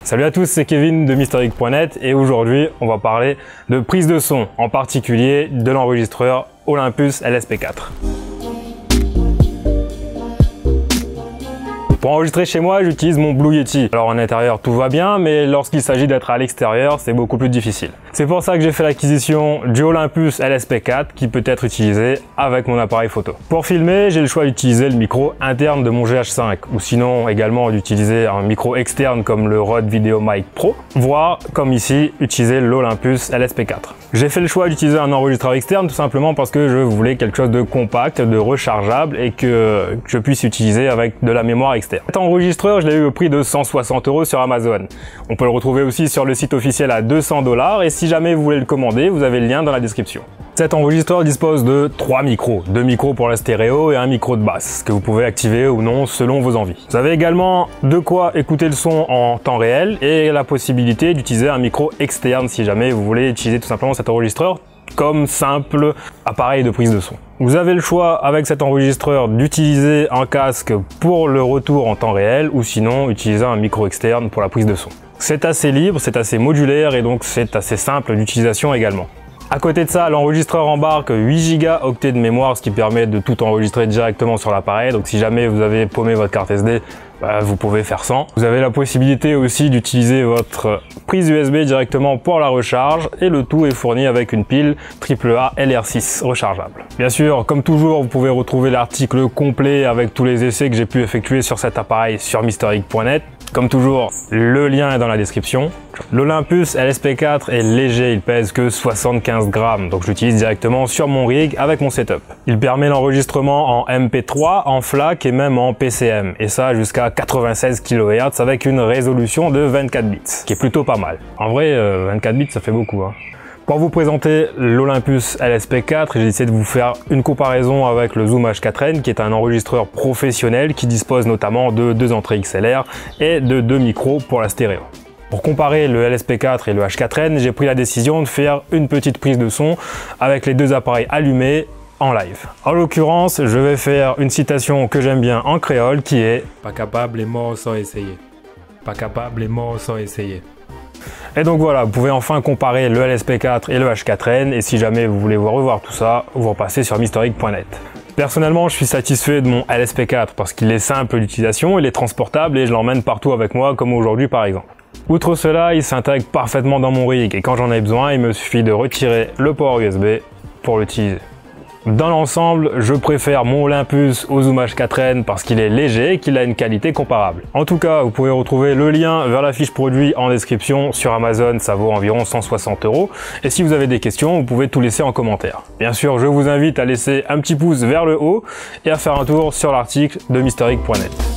Salut à tous, c'est Kevin de MrX.net et aujourd'hui on va parler de prise de son, en particulier de l'enregistreur Olympus LSP4. Pour enregistrer chez moi, j'utilise mon Blue Yeti. Alors en intérieur tout va bien, mais lorsqu'il s'agit d'être à l'extérieur, c'est beaucoup plus difficile. C'est pour ça que j'ai fait l'acquisition du Olympus LSP4 qui peut être utilisé avec mon appareil photo. Pour filmer, j'ai le choix d'utiliser le micro interne de mon GH5 ou sinon également d'utiliser un micro externe comme le Rode VideoMic Pro, voire comme ici, utiliser l'Olympus LSP4. J'ai fait le choix d'utiliser un enregistreur externe tout simplement parce que je voulais quelque chose de compact, de rechargeable et que je puisse utiliser avec de la mémoire externe. Cet enregistreur, je l'ai eu au prix de 160 € sur Amazon. On peut le retrouver aussi sur le site officiel à 200 $ et si jamais vous voulez le commander, vous avez le lien dans la description. Cet enregistreur dispose de 3 micros, 2 micros pour la stéréo et un micro de basse, que vous pouvez activer ou non selon vos envies. Vous avez également de quoi écouter le son en temps réel et la possibilité d'utiliser un micro externe si jamais vous voulez utiliser tout simplement cet enregistreur comme simple appareil de prise de son. Vous avez le choix avec cet enregistreur d'utiliser un casque pour le retour en temps réel ou sinon utiliser un micro externe pour la prise de son. C'est assez libre, c'est assez modulaire et donc c'est assez simple d'utilisation également. À côté de ça, l'enregistreur embarque 8 Go octets de mémoire, ce qui permet de tout enregistrer directement sur l'appareil. Donc si jamais vous avez paumé votre carte SD, vous pouvez faire sans. Vous avez la possibilité aussi d'utiliser votre prise USB directement pour la recharge et le tout est fourni avec une pile AAA LR6 rechargeable. Bien sûr, comme toujours, vous pouvez retrouver l'article complet avec tous les essais que j'ai pu effectuer sur cet appareil sur MrX.net. Comme toujours, le lien est dans la description. L'Olympus LSP4 est léger, il pèse que 75 grammes, donc je l'utilise directement sur mon rig avec mon setup. Il permet l'enregistrement en MP3, en FLAC et même en PCM, et ça jusqu'à 96 kHz avec une résolution de 24 bits, ce qui est plutôt pas mal. En vrai, 24 bits ça fait beaucoup, hein. Pour vous présenter l'Olympus LSP4, j'ai décidé de vous faire une comparaison avec le Zoom H4n qui est un enregistreur professionnel qui dispose notamment de 2 entrées XLR et de 2 micros pour la stéréo. Pour comparer le LSP4 et le H4n, j'ai pris la décision de faire une petite prise de son avec les 2 appareils allumés en live. En l'occurrence, je vais faire une citation que j'aime bien en créole qui est « Pas capable et mort sans essayer. Pas capable et mort sans essayer. » Et donc voilà, vous pouvez enfin comparer le LSP4 et le H4n et si jamais vous voulez revoir tout ça, vous repassez sur MrX.net. Personnellement, je suis satisfait de mon LSP4 parce qu'il est simple d'utilisation, il est transportable et je l'emmène partout avec moi comme aujourd'hui par exemple. Outre cela, il s'intègre parfaitement dans mon rig et quand j'en ai besoin, il me suffit de retirer le port USB pour l'utiliser. Dans l'ensemble, je préfère mon Olympus au Zoom H4n parce qu'il est léger et qu'il a une qualité comparable. En tout cas, vous pouvez retrouver le lien vers la fiche produit en description. Sur Amazon, ça vaut environ 160 €. Et si vous avez des questions, vous pouvez tout laisser en commentaire. Bien sûr, je vous invite à laisser un petit pouce vers le haut et à faire un tour sur l'article de MrX.net.